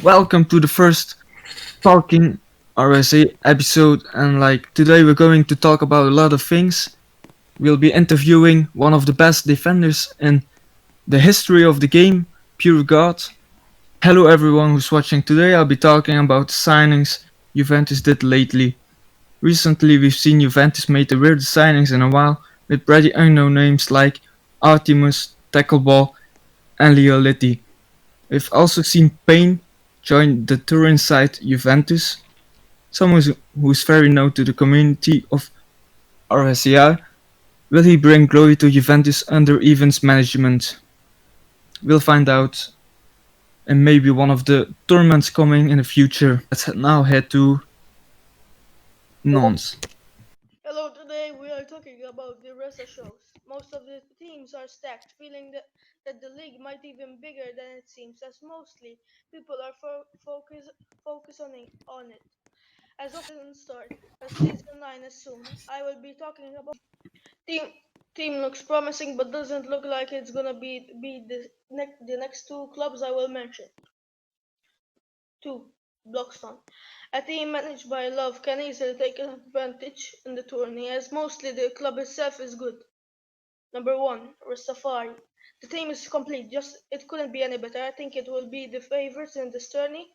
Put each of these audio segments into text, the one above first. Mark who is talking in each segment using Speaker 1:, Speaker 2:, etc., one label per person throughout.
Speaker 1: Welcome to the first Talking RSA episode. And today we're going to talk about a lot of things. We'll be interviewing one of the best defenders in the history of the game, Pure God. Hello everyone who's watching today. I'll be talking about the signings Juventus did lately. Recently we've seen Juventus made the weirdest signings in a while with pretty unknown names like Artemis, Tackleball and Leolitti. We've also seen Payne join the Turin side Juventus, someone who's very known to the community of RESA. Will he bring glory to Juventus under Ivan's management? We'll find out in maybe one of the tournaments coming in the future. Let's now head to Nons.
Speaker 2: Hello, today we are talking about the RESA shows. Most of the teams are stacked, feeling that the league might even bigger than it seems, as mostly people are focus on it. As of the start, as season 9 is soon, I will be talking about team team looks promising but doesn't look like it's gonna be the next two clubs I will mention. 2. Blockstone. A team managed by Love can easily take advantage in the tourney, as mostly the club itself is good. Number 1. Rastafari. The team is complete, just it couldn't be any better. I think it will be the favorites in this tourney,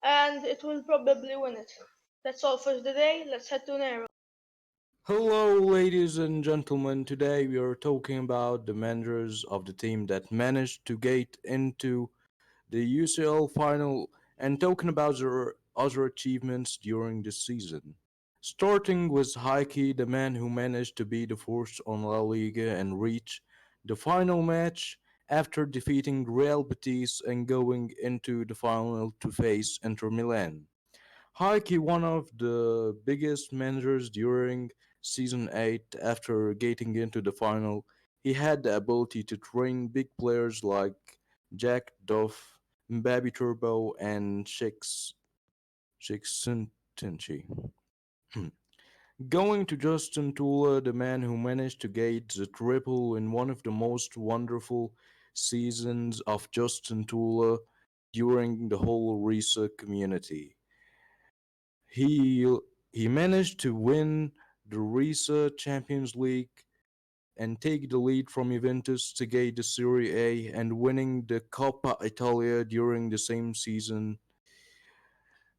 Speaker 2: and it will probably win it. That's all for today. Let's head to Nero.
Speaker 3: Hello, ladies and gentlemen. Today we are talking about the managers of the team that managed to get into the UCL final and talking about their other achievements during the season. Starting with Heike, the man who managed to be the first on La Liga and reach the final match after defeating Real Betis and going into the final to face Inter Milan. Heike, one of the biggest managers during season 8 after getting into the final, he had the ability to train big players like Jack Duff, Mbabi Turbo, and Shiksintinchi. Going to Justin Tula, the man who managed to get the triple in one of the most wonderful seasons of Justin Tula during the whole RESA community. He he managed to win the RESA Champions League and take the lead from Juventus to get the Serie A and winning the Coppa Italia during the same season.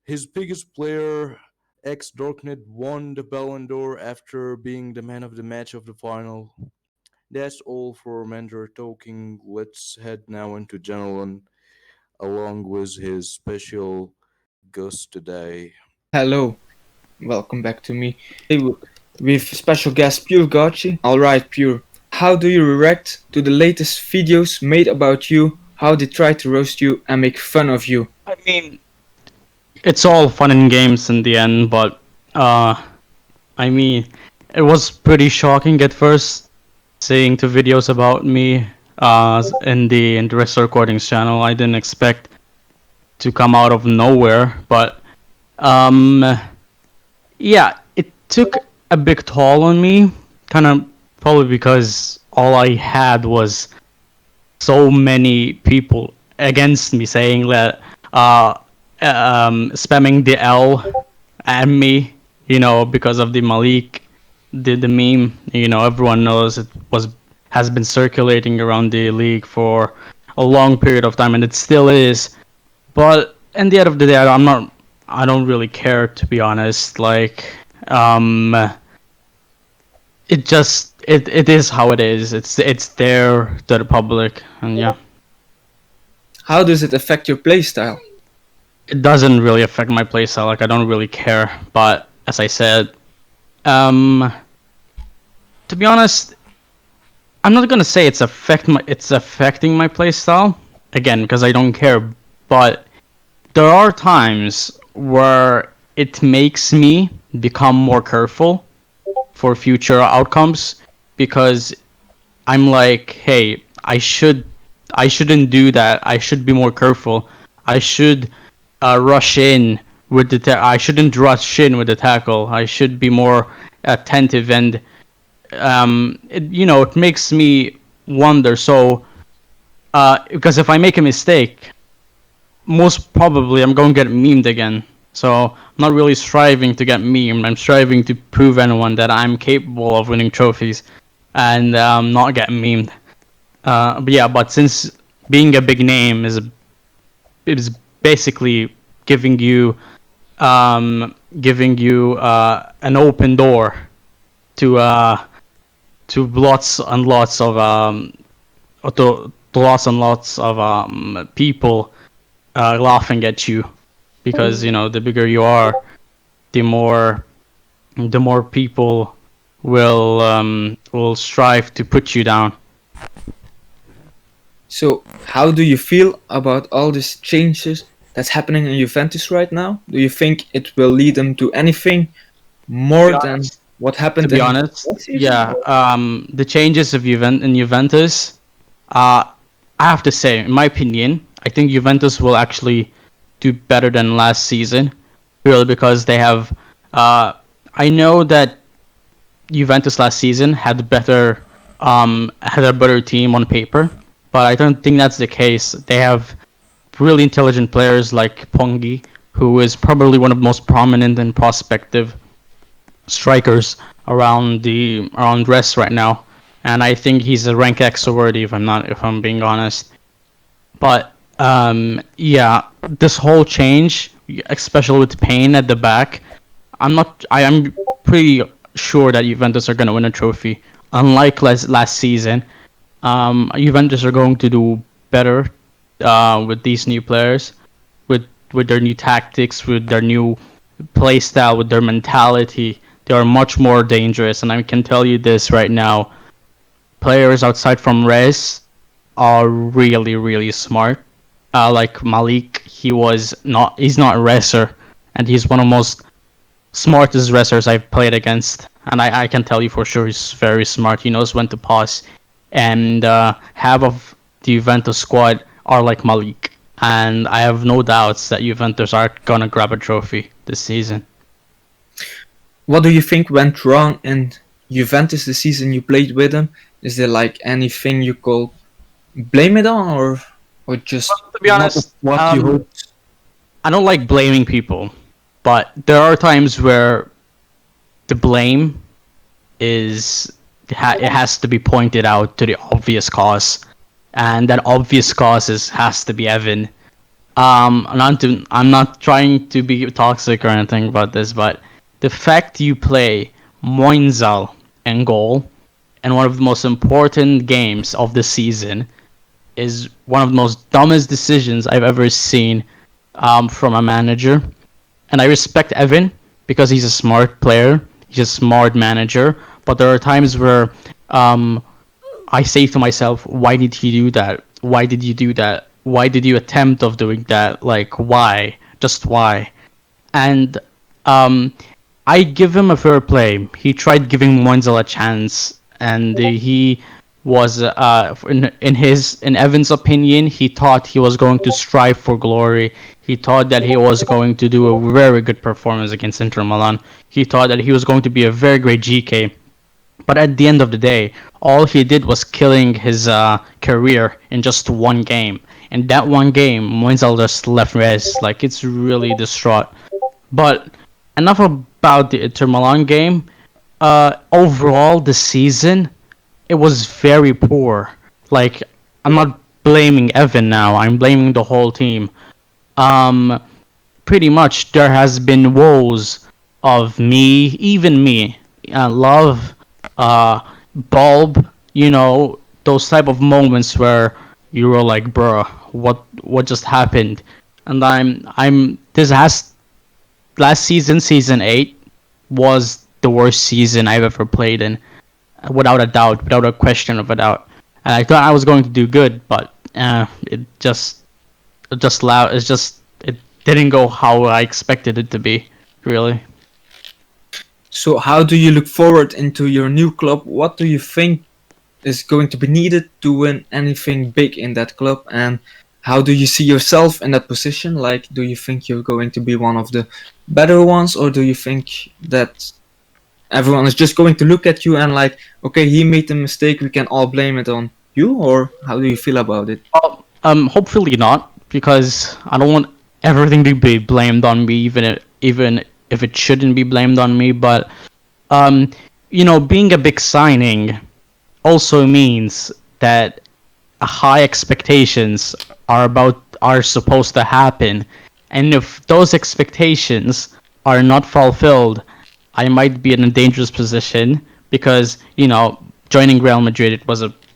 Speaker 3: His biggest player, ex Dortmund, won the Ballon d'Or after being the man of the match of the final. That's all for Manager talking. Let's head now into Janelin along with his special guest today.
Speaker 1: Hello, welcome back to me. Today with special guest Pure God. Alright, Pure. How do you react to the latest videos made about you, how they try to roast you and make fun of you?
Speaker 4: I mean, it's all fun and games in the end, but I mean, it was pretty shocking at first seeing two videos about me in the RESA Recordings channel. I didn't expect to come out of nowhere, but um, yeah, it took a big toll on me, kind of probably because all I had was so many people against me saying that spamming the L at me, because of the Malik, the meme. Everyone knows it has been circulating around the league for a long period of time, and it still is. But in the end of the day, I don't really care, to be honest. It is how it is. It's there to the public, and yeah.
Speaker 1: How does it affect your playstyle?
Speaker 4: It doesn't really affect my playstyle. I don't really care. But as I said, um, to be honest, I'm not gonna say it's affecting my playstyle again because I don't care. But there are times where it makes me become more careful for future outcomes because I'm like, hey, I shouldn't do that. I should be more careful. I should rush in with I shouldn't rush in with the tackle. I should be more attentive, and it makes me wonder. So because if I make a mistake, most probably I'm going to get memed again. So I'm not really striving to get memed. I'm striving to prove anyone that I'm capable of winning trophies and not get memed. But yeah, but since being a big name is basically giving you an open door to lots and lots of to lots and lots of people laughing at you, because the bigger you are, the more people will strive to put you down.
Speaker 1: So, how do you feel about all these changes that's happening in Juventus right now? Do you think it will lead them to anything more than what
Speaker 4: To
Speaker 1: happened
Speaker 4: be
Speaker 1: in
Speaker 4: honest,
Speaker 1: last season?
Speaker 4: yeah, the changes of Juventus, I have to say, in my opinion, I think Juventus will actually do better than last season, purely because they have. I know that Juventus last season had a better team on paper, but I don't think that's the case. They have really intelligent players like Pongyi, who is probably one of the most prominent and prospective strikers around RES right now, and I think he's a rank X worthy if I'm being honest. But yeah, this whole change, especially with Payne at the back, I am pretty sure that Juventus are gonna win a trophy. Unlike last season, Juventus are going to do better with these new players, with their new tactics, with their new play style, with their mentality. They are much more dangerous, and I can tell you this right now: players outside from Res are really, really smart. Like Malik, he's not a Reser, and he's one of the most smartest Resers I've played against. And I can tell you for sure he's very smart. He knows when to pause. And half of the Juventus squad are like Malik. And I have no doubts that Juventus are gonna grab a trophy this season.
Speaker 1: What do you think went wrong in Juventus the season you played with them? Is there like anything you could blame it on, or just
Speaker 4: To be
Speaker 1: not
Speaker 4: honest,
Speaker 1: what you hoped?
Speaker 4: I don't like blaming people, but there are times where the blame it has to be pointed out to the obvious cause, and that obvious cause has to be Evan. I'm not trying to be toxic or anything about this, but the fact you play Moinzal in goal in one of the most important games of the season is one of the most dumbest decisions I've ever seen from a manager. And I respect Evan because he's a smart player, he's a smart manager. But there are times where I say to myself, why did he do that? Why did you do that? Why did you attempt of doing that? Like, why? Just why? And I give him a fair play. He tried giving Wenzel a chance, and he was in Evan's opinion, he thought he was going to strive for glory. He thought that he was going to do a very good performance against Inter Milan. He thought that he was going to be a very great GK. But at the end of the day, all he did was killing his career in just one game. And that one game, Wenzel just left Res. Like, it's really distraught. But enough about the Inter Milan game. Overall, the season, it was very poor. Like, I'm not blaming Evan now. I'm blaming the whole team. Pretty much there has been woes of me, even me, Love, Bulb. Those type of moments where you were like, bruh, what just happened? And this has last season, season 8, was the worst season I've ever played in, without a doubt, without a question of a doubt. And I thought I was going to do good, but it didn't go how I expected it to be, really.
Speaker 1: So how do you look forward into your new club? What do you think is going to be needed to win anything big in that club, and how do you see yourself in that position? Like, do you think you're going to be one of the better ones, or do you think that everyone is just going to look at you and like, okay, he made a mistake, we can all blame it on you? Or how do you feel about it?
Speaker 4: Hopefully not, because I don't want everything to be blamed on me, even if it shouldn't be blamed on me. But um, being a big signing also means that high expectations are supposed to happen, and if those expectations are not fulfilled, I might be in a dangerous position because joining Real Madrid,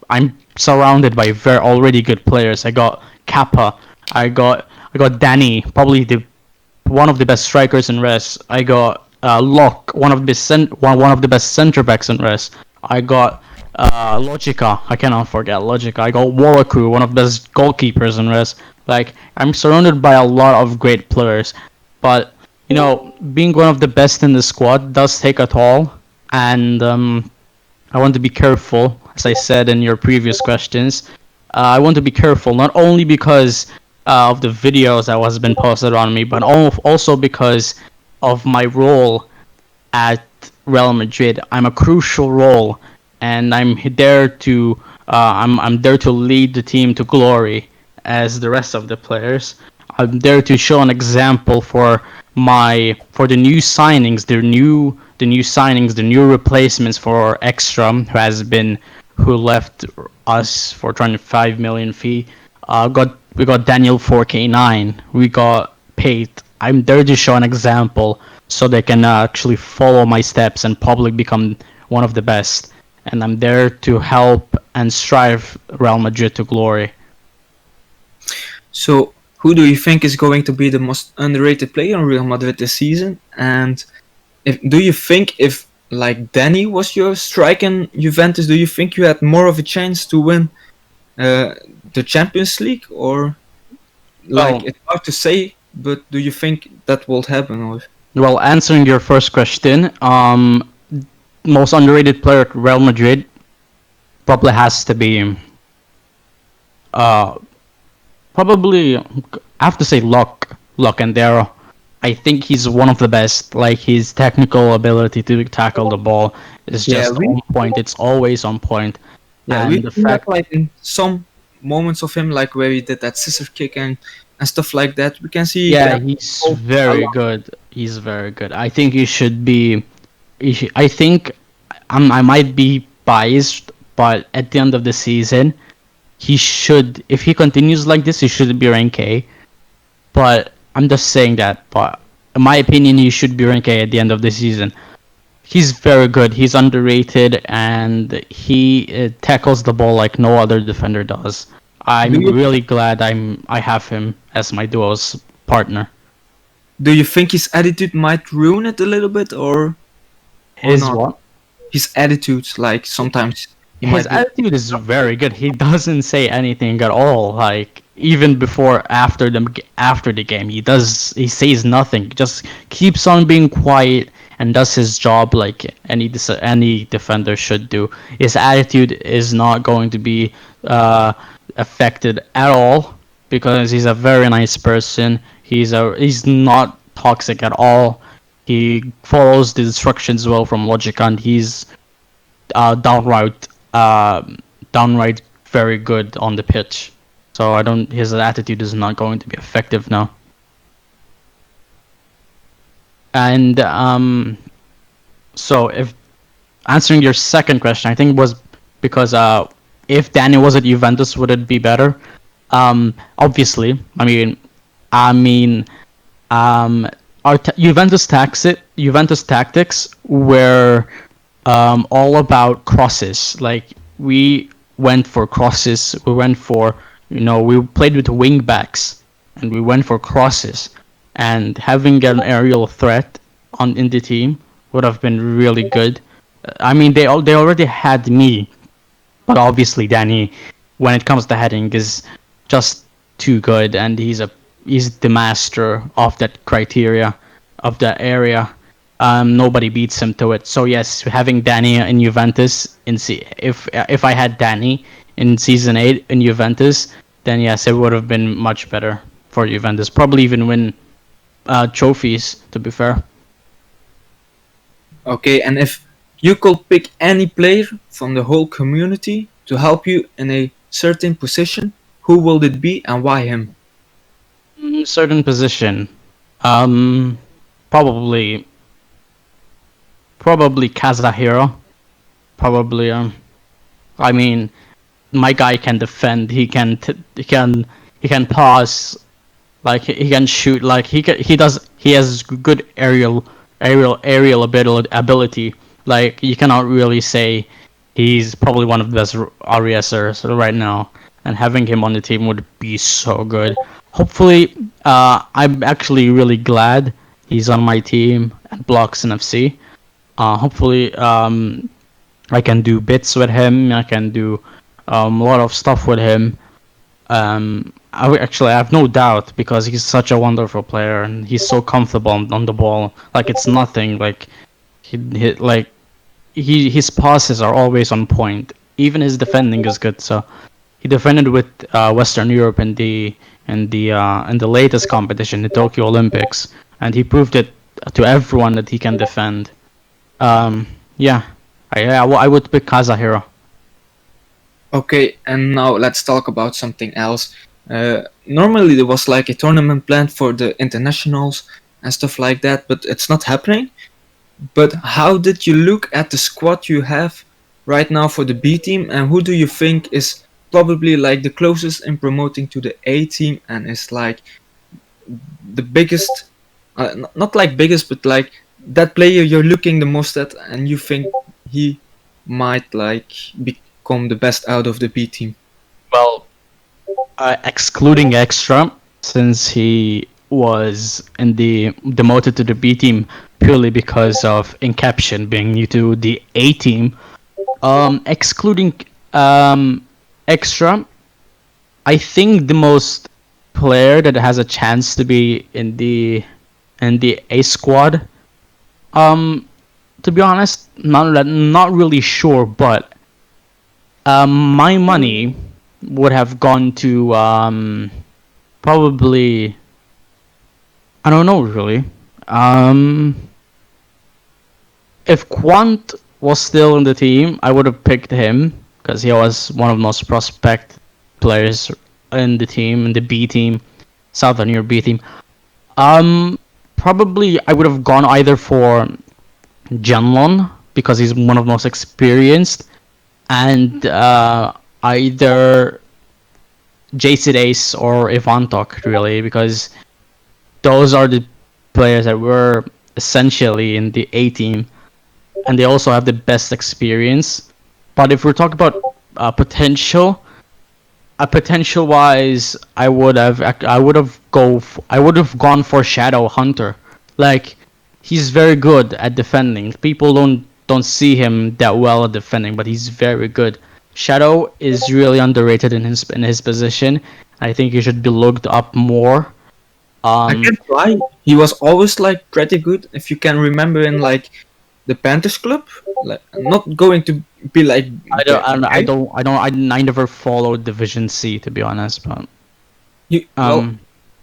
Speaker 4: I'm surrounded by very already good players. I got Kappa, I got Danny, probably the one of the best strikers in res. I got Locke, one of the best center backs in res. I got Logica. I cannot forget Logica. I got Waraku, one of the best goalkeepers in res. Like, I'm surrounded by a lot of great players, but being one of the best in the squad does take a toll, and I want to be careful, as I said in your previous questions. I want to be careful not only because of the videos that was been posted on me, but also because of my role at Real Madrid. I'm a crucial role, and I'm there to lead the team to glory, as the rest of the players. I'm there to show an example for the new signings, the new replacements for Ekstrom, who left us for 25 million fee. We got Daniel 4K9. We got Pate. I'm there to show an example so they can actually follow my steps and probably become one of the best. And I'm there to help and strive Real Madrid to glory.
Speaker 1: So, who do you think is going to be the most underrated player in Real Madrid this season? And do you think if like Danny was your striker in Juventus, do you think you had more of a chance to win the Champions League? Or it's hard to say, but do you think that will happen? Or
Speaker 4: Well, answering your first question, most underrated player at Real Madrid probably has to be probably I have to say Luck and Darrow. I think he's one of the best. Like, his technical ability to tackle the ball is just on point. It's always on point.
Speaker 1: Yeah,
Speaker 4: and
Speaker 1: we
Speaker 4: the
Speaker 1: have
Speaker 4: fact,
Speaker 1: like in some moments of him, like where he did that scissor kick and stuff like that. We can see.
Speaker 4: yeah, he's very good. He's very good. I think he should be. I think I might be biased, but at the end of the season, he should. If he continues like this, he should be rank A. But I'm just saying that. But in my opinion, he should be rank A at the end of the season. He's very good. He's underrated, and he tackles the ball like no other defender does. I'm really glad I have him as my duo's partner.
Speaker 1: Do you think his attitude might ruin it a little bit, or
Speaker 4: His
Speaker 1: not?
Speaker 4: what?
Speaker 1: His attitude, like sometimes
Speaker 4: His attitude is very good. He doesn't say anything at all. Like, even after the game, he says nothing. Just keeps on being quiet and does his job like any defender should do. His attitude is not going to be affected at all because he's a very nice person. He's not toxic at all. He follows the instructions well from Logic, and he's downright very good on the pitch. So his attitude is not going to be effective now. And so if answering your second question, I think it was because if Danny was at Juventus, would it be better? Obviously, Juventus tactics were all about crosses. Like, we went for crosses. We played with wing backs, and we went for crosses. And having an aerial threat in the team would have been really good. They already had me, but obviously Danny, when it comes to heading, is just too good, and he's the master of that criteria, of that area. Nobody beats him to it. So yes, having Danny in Juventus, if I had Danny in season 8 in Juventus, then yes, it would have been much better for Juventus. Probably even win trophies, to be fair.
Speaker 1: Okay, and if you could pick any player from the whole community to help you in a certain position, who will it be and why him?
Speaker 4: in certain position, um, probably Kazuhiro. Probably I mean, my guy can defend. He can pass. Like he can shoot. Like he does. He has good aerial ability. Like you cannot really say he's probably one of the best RESers right now. And having him on the team would be so good. Hopefully, I'm actually really glad he's on my team at Blocks and FC. Hopefully, I can do bits with him. I can do a lot of stuff with him. I have no doubt because he's such a wonderful player and he's so comfortable on the ball. Like it's nothing. Like his passes are always on point. Even his defending is good. So he defended with Western Europe in the latest competition, the Tokyo Olympics, and he proved it to everyone that he can defend. Yeah, I would pick Kazuhiro.
Speaker 1: Okay, and now let's talk about something else. Normally there was like a tournament planned for the internationals and stuff like that, but it's not happening. But how did you look at the squad you have right now for the B team, and who do you think is probably like the closest in promoting to the A team and is like the biggest, not like biggest, but like that player you're looking the most at and you think he might like become the best out of the B team?
Speaker 4: Well, excluding Extra, since he was demoted to the B team purely because of Incaption being new to the A team. Excluding Extra, I think the most player that has a chance to be in the A squad. To be honest, not really sure, but my money would have gone to probably, I don't know really. If Quant was still in the team, I would have picked him because he was one of the most prospect players in the team, in the B team, Southern Europe B team. Probably I would have gone either for Janlon because he's one of the most experienced, and either JC Ace or Ivantok really, because those are the players that were essentially in the A team, and they also have the best experience. But if we're talking about potential wise, I would have gone for Shadow Hunter. Like he's very good at defending. People don't see him that well at defending, but he's very good. Shadow is really underrated in his position. I think he should be looked up more.
Speaker 1: I can't lie, he was always like pretty good. If you can remember in like the Panthers club, like not going to be like
Speaker 4: I never followed Division C to be honest, but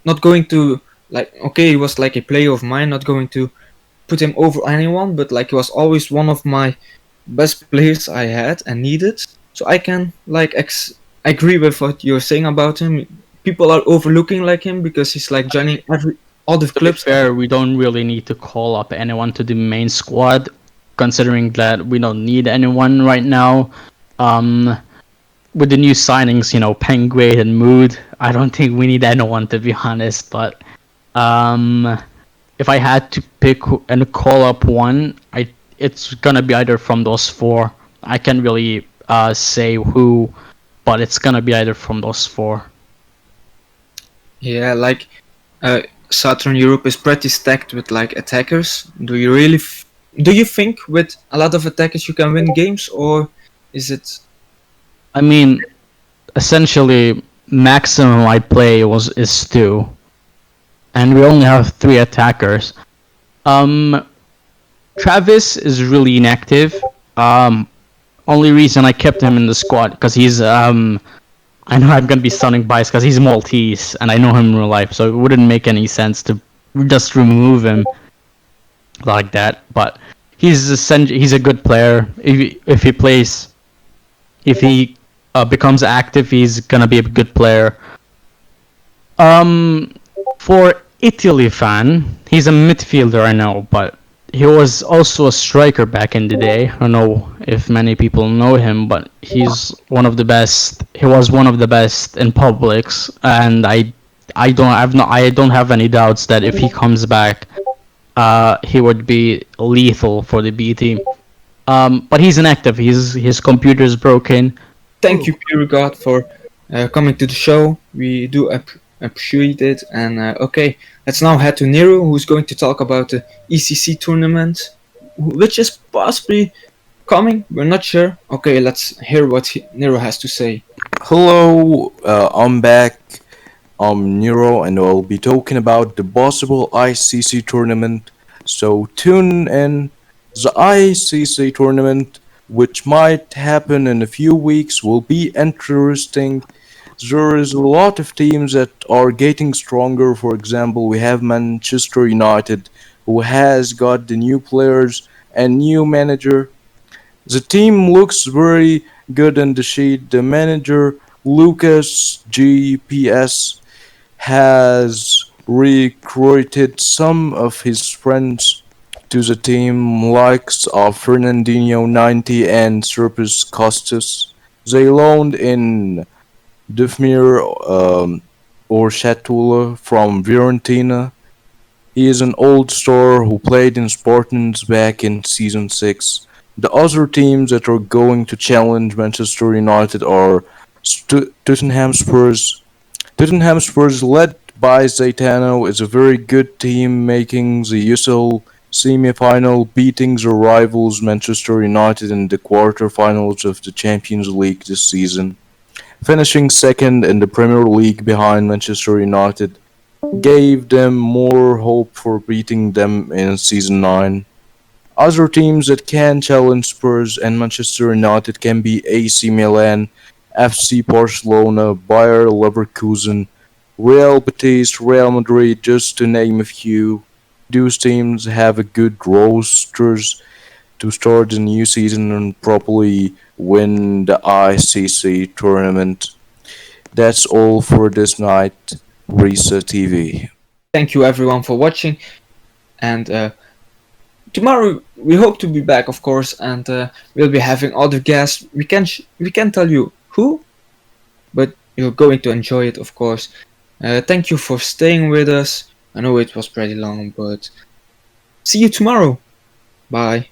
Speaker 1: not going to like, okay, he was like a player of mine, not going to put him over anyone, but like he was always one of my best players I had and needed. So I can like agree with what you're saying about him. People are overlooking like him because he's like joining all the
Speaker 4: to be
Speaker 1: clubs.
Speaker 4: fair, we don't really need to call up anyone to the main squad, considering that we don't need anyone right now. With the new signings, Penguin and Mood, I don't think we need anyone to be honest. But if I had to pick and call up one, it's gonna be either from those four. I can't really say who, but it's gonna be either from those four.
Speaker 1: Yeah, like Southern Europe is pretty stacked with like attackers. Do you think with a lot of attackers you can win games, or is it?
Speaker 4: I mean, essentially, maximum I play is 2, and we only have 3 attackers. Travis is really inactive. Only reason I kept him in the squad because he's I know I'm gonna be sounding biased because he's Maltese and I know him in real life, so it wouldn't make any sense to just remove him like that. But he's a good player. If he becomes active, he's gonna be a good player. For Italy fan, he's a midfielder, I know, but he was also a striker back in the day. I don't know if many people know him, but he's one of the best. He was one of the best in Publix, and I don't have any doubts that if he comes back, he would be lethal for the B team. But he's inactive. His computer's broken.
Speaker 1: Thank you, Puregod, for coming to the show. We do appreciate it. And okay, let's now head to Nero, who's going to talk about the ECC tournament, which is possibly coming. We're not sure. Okay, let's hear what Nero has to say.
Speaker 3: Hello, I'm back. I'm Nero, and I'll be talking about the possible ICC tournament. So tune in. The ICC tournament, which might happen in a few weeks, will be interesting. There is a lot of teams that are getting stronger. For example, we have Manchester United, who has got the new players and new manager. The team looks very good in the sheet. The manager, Lucas GPS, has recruited some of his friends to the team, likes of Fernandinho 90 and Serpus Costas. They loaned in Dufmir or Shatula from Fiorentina. He is an old star who played in Spartans back in Season 6. The other teams that are going to challenge Manchester United are Tottenham Spurs. Tottenham Spurs, led by Zaitano, is a very good team, making the USL semi-final, beating their rivals Manchester United in the quarter-finals of the Champions League this season. Finishing second in the Premier League behind Manchester United gave them more hope for beating them in Season 9. Other teams that can challenge Spurs and Manchester United can be AC Milan, FC Barcelona, Bayer Leverkusen, Real Betis, Real Madrid, just to name a few. Those teams have a good rosters to start the new season and properly win the ICC tournament. That's all for this night, RESA TV.
Speaker 1: Thank you, everyone, for watching. And tomorrow we hope to be back, of course, and we'll be having other guests. We can't tell you who, but you're going to enjoy it, of course. Thank you for staying with us. I know it was pretty long, but see you tomorrow. Bye.